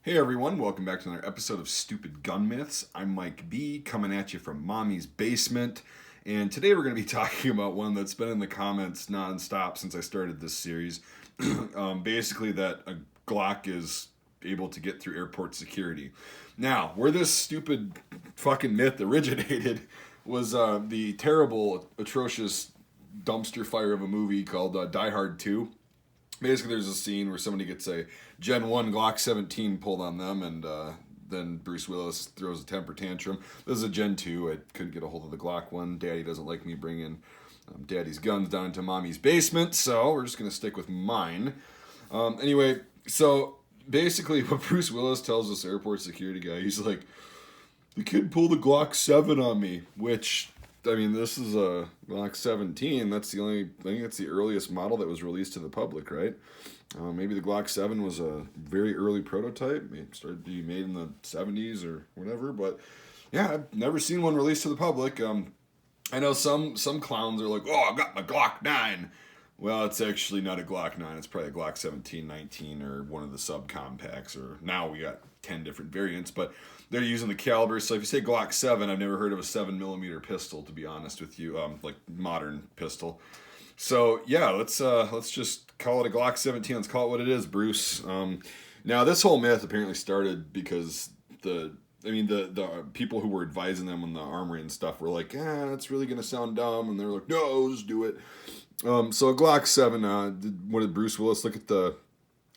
Hey everyone, welcome back to another episode of Stupid Gun Myths. I'm Mike B, coming at you from Mommy's basement. And today we're going to be talking about one that's been in the comments nonstop since I started this series. Basically, that a Glock is able to get through airport security. Now, where this stupid fucking myth originated was the terrible, atrocious dumpster fire of a movie called Die Hard 2. Basically, there's a scene where somebody gets a Gen 1 Glock 17 pulled on them, and then Bruce Willis throws a temper tantrum. This is a Gen 2. I couldn't get a hold of the Glock 1. Daddy doesn't like me bringing Daddy's guns down into Mommy's basement, so we're just going to stick with mine. Anyway, so basically what Bruce Willis tells this airport security guy, he's like, the kid pulled a Glock 7 on me, which... I mean, this is a Glock 17. That's the only, I think it's the earliest model that was released to the public, right? Maybe the Glock 7 was a very early prototype. It started to be made in the 70s or whatever. But yeah, I've never seen one released to the public. I know some clowns are like, oh, I got my Glock 9. Well, it's actually not a Glock 9. It's probably a Glock 17, 19, or one of the subcompacts. Or now we got 10 different variants, but they're using the caliber. So if you say Glock 7, I've never heard of a 7mm pistol, to be honest with you, like modern pistol. So yeah, let's just call it a Glock 17. Let's call it what it is, Bruce. Now this whole myth apparently started because the people who were advising them on the armory and stuff were like, it's really gonna sound dumb, and they're like, no, just do it. So a Glock 7, what did Bruce Willis look at the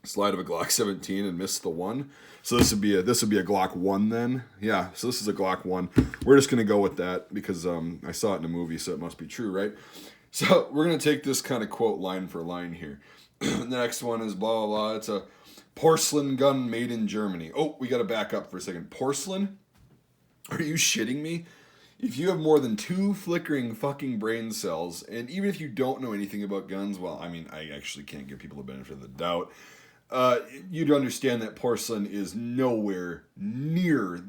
slide of a Glock 17 and miss the 1? So this would be a Glock 1 then. Yeah, so this is a Glock 1. We're just gonna go with that because I saw it in a movie, so it must be true, right? So we're gonna take this kind of quote line for line here. The next one is blah blah blah. It's a porcelain gun made in Germany. Oh, we gotta back up for a second. Porcelain? Are you shitting me? If you have more than 2 flickering fucking brain cells, and even if you don't know anything about guns, well, I mean, I actually can't give people the benefit of the doubt. You'd understand that porcelain is nowhere near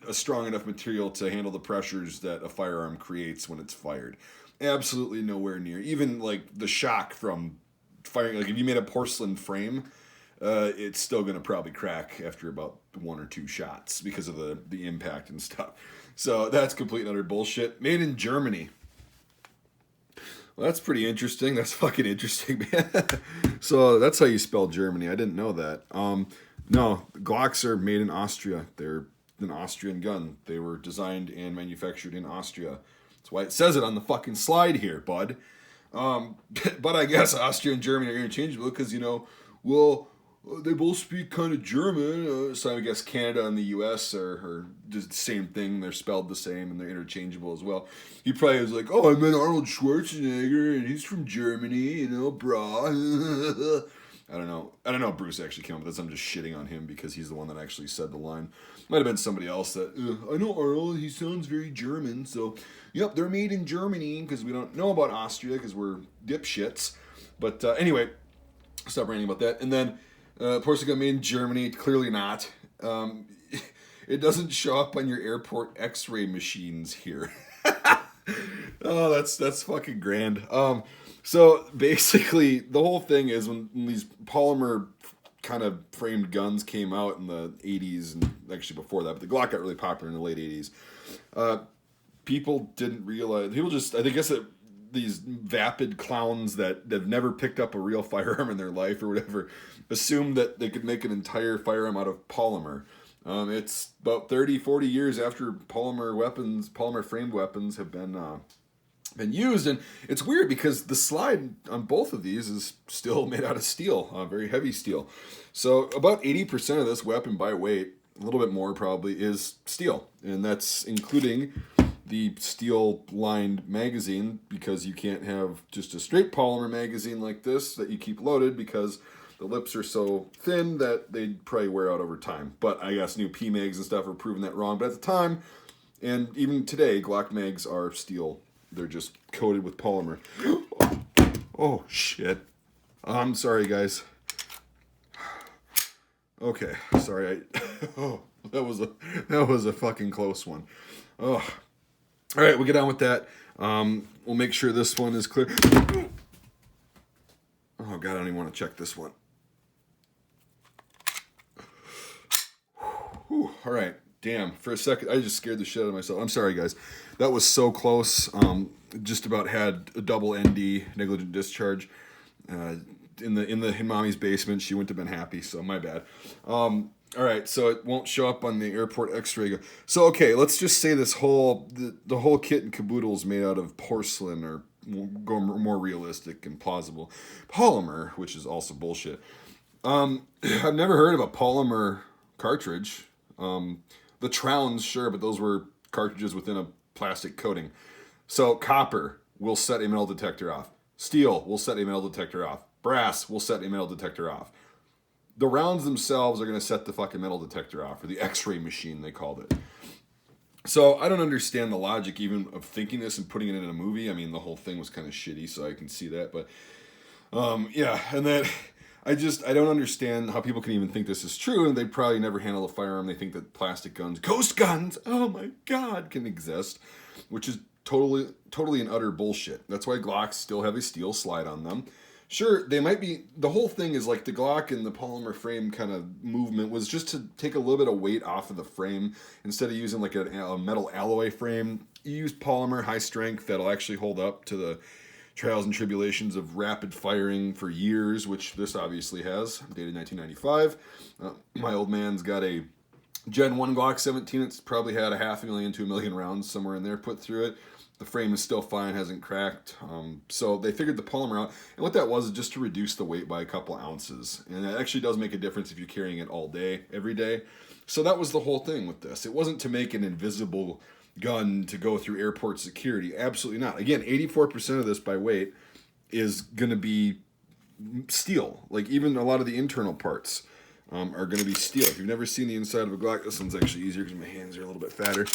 a strong enough material to handle the pressures that a firearm creates when it's fired. Absolutely nowhere near. Even like the shock from firing, like if you made a porcelain frame, it's still going to probably crack after about 1 or 2 shots because of the impact and stuff. So that's complete and utter bullshit. Made in Germany. Well, that's pretty interesting. That's fucking interesting, man. So that's how you spell Germany. I didn't know that. No, Glocks are made in Austria. They're an Austrian gun. They were designed and manufactured in Austria. That's why it says it on the fucking slide here, bud. But I guess Austria and Germany are interchangeable because, they both speak kind of German. So I guess Canada and the U.S. are just the same thing. They're spelled the same and they're interchangeable as well. He probably was like, oh, I met Arnold Schwarzenegger and he's from Germany, brah. I don't know if Bruce actually came up with this. I'm just shitting on him because he's the one that actually said the line. Might have been somebody else that, I know Arnold, he sounds very German. So, yep, they're made in Germany because we don't know about Austria because we're dipshits. But anyway, stop ranting about that. And then, porcelain gun made in Germany, clearly not. It doesn't show up on your airport x-ray machines here. Oh, that's fucking grand. So basically, the whole thing is when these polymer kind of framed guns came out in the 80s, and actually before that, but the Glock got really popular in the late 80s. People didn't realize, I guess that these vapid clowns that have never picked up a real firearm in their life or whatever, assumed that they could make an entire firearm out of polymer. It's about 30, 40 years after polymer framed weapons have been used, and it's weird because the slide on both of these is still made out of steel, very heavy steel. So about 80% of this weapon by weight, a little bit more probably, is steel, and that's including the steel-lined magazine, because you can't have just a straight polymer magazine like this that you keep loaded because the lips are so thin that they'd probably wear out over time. But I guess new PMags and stuff are proving that wrong. But at the time, and even today, Glock mags are steel. They're just coated with polymer. Oh, shit. I'm sorry, guys. Okay, sorry. Oh, that was a fucking close one. Oh. All right, we'll get on with that. We'll make sure this one is clear. Oh, God, I don't even want to check this one. Whew, all right. Damn. For a second, I just scared the shit out of myself. I'm sorry, guys. That was so close. Just about had a double ND, negligent discharge, in mommy's basement. She wouldn't have been happy, so my bad. All right, so it won't show up on the airport X-ray. So okay, let's just say this the whole kit and caboodle is made out of porcelain, or go more realistic and plausible, polymer, which is also bullshit. I've never heard of a polymer cartridge. The Trowns, sure, but those were cartridges within a plastic coating. So copper will set a metal detector off. Steel will set a metal detector off. Brass will set a metal detector off. The rounds themselves are going to set the fucking metal detector off, or the X-ray machine, they called it. So I don't understand the logic even of thinking this and putting it in a movie. I mean, the whole thing was kind of shitty, so I can see that. But yeah, and then I don't understand how people can even think this is true, and they probably never handle a firearm. They think that plastic guns, ghost guns, oh my God, can exist, which is totally and utter bullshit. That's why Glocks still have a steel slide on them. Sure, they might be, the whole thing is like the Glock and the polymer frame kind of movement was just to take a little bit of weight off of the frame. Instead of using like a metal alloy frame, you use polymer, high strength, that'll actually hold up to the trials and tribulations of rapid firing for years, which this obviously has, dated 1995. My old man's got a Gen 1 Glock 17. It's probably had 500,000 to 1 million rounds somewhere in there put through it. The frame is still fine, hasn't cracked. So they figured the polymer out. And what that was is just to reduce the weight by a couple ounces. And it actually does make a difference if you're carrying it all day, every day. So that was the whole thing with this. It wasn't to make an invisible gun to go through airport security. Absolutely not. Again, 84% of this by weight is going to be steel. Like even a lot of the internal parts are going to be steel. If you've never seen the inside of a Glock, this one's actually easier because my hands are a little bit fatter.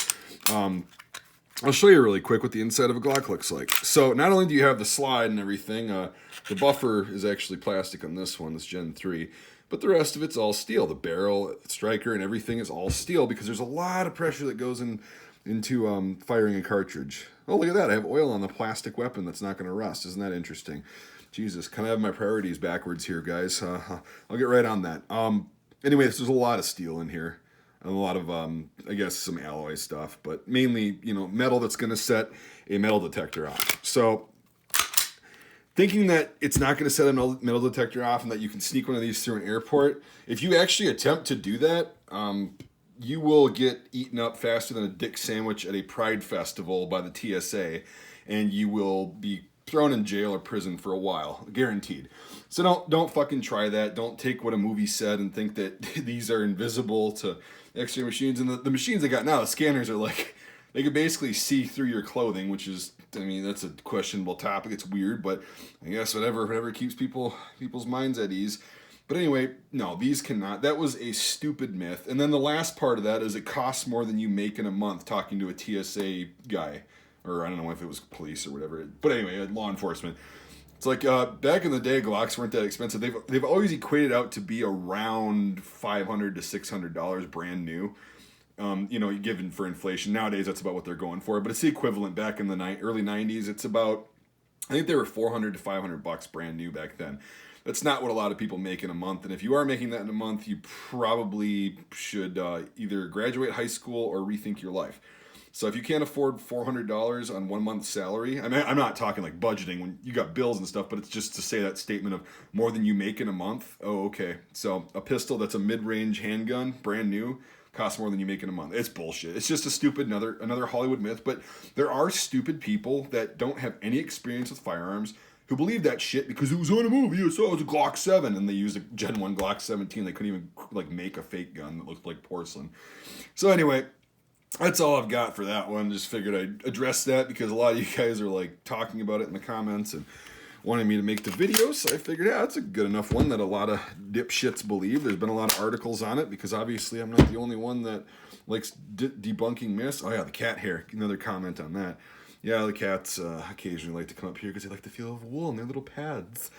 I'll show you really quick what the inside of a Glock looks like. So not only do you have the slide and everything, the buffer is actually plastic on this one, this Gen 3, but the rest of it's all steel. The barrel, striker, and everything is all steel because there's a lot of pressure that goes into firing a cartridge. Oh, look at that. I have oil on the plastic weapon that's not going to rust. Isn't that interesting? Jesus, kind of have my priorities backwards here, guys. I'll get right on that. Anyway, there's a lot of steel in here. And a lot of, I guess, some alloy stuff, but mainly, metal that's going to set a metal detector off. So, thinking that it's not going to set a metal detector off and that you can sneak one of these through an airport, if you actually attempt to do that, you will get eaten up faster than a dick sandwich at a Pride festival by the TSA, and you will be thrown in jail or prison for a while, guaranteed. So don't fucking try that. Don't take what a movie said and think that these are invisible to X-ray machines. And the machines they got now, the scanners are like, they can basically see through your clothing, which is, I mean, that's a questionable topic. It's weird, but I guess whatever keeps people's minds at ease. But anyway, no, these cannot. That was a stupid myth. And then the last part of that is it costs more than you make in a month talking to a TSA guy. Or I don't know if it was police or whatever. But anyway, law enforcement. It's like back in the day, Glocks weren't that expensive. They've always equated out to be around $500 to $600 brand new. Given for inflation. Nowadays, that's about what they're going for. But it's the equivalent back in the early 90s. It's about, I think they were $400 to $500 brand new back then. That's not what a lot of people make in a month. And if you are making that in a month, you probably should either graduate high school or rethink your life. So if you can't afford $400 on 1 month's salary, I mean, I'm not talking like budgeting when you got bills and stuff, but it's just to say that statement of more than you make in a month. Oh, okay. So a pistol that's a mid-range handgun, brand new, costs more than you make in a month. It's bullshit. It's just a stupid, another Hollywood myth. But there are stupid people that don't have any experience with firearms who believe that shit because it was on a movie. So it was a Glock 7, and they used a Gen 1 Glock 17. They couldn't even make a fake gun that looked like porcelain. So anyway, that's all I've got for that one. Just figured I'd address that because a lot of you guys are like talking about it in the comments and wanting me to make the video. So I figured, yeah, that's a good enough one that a lot of dipshits believe. There's been a lot of articles on it because obviously I'm not the only one that likes debunking myths. Oh yeah, the cat hair. Another comment on that. Yeah, the cats occasionally like to come up here because they like the feel of wool in their little pads.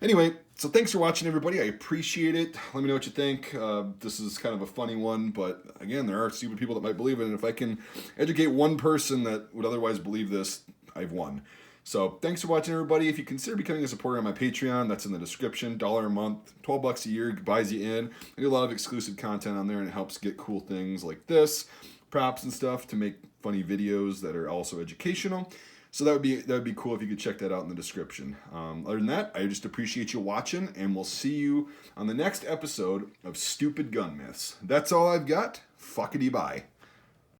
Anyway, so thanks for watching, everybody. I appreciate it. Let me know what you think. This is kind of a funny one, but again, there are stupid people that might believe it, and if I can educate one person that would otherwise believe this, I've won. So thanks for watching, everybody. If you consider becoming a supporter on my Patreon, that's in the description. $1 a month, $12 a year buys you in. I do a lot of exclusive content on there, and it helps get cool things like this, props and stuff to make funny videos that are also educational. So that would be cool if you could check that out in the description. Other than that, I just appreciate you watching, and we'll see you on the next episode of Stupid Gun Myths. That's all I've got. Fuckity bye.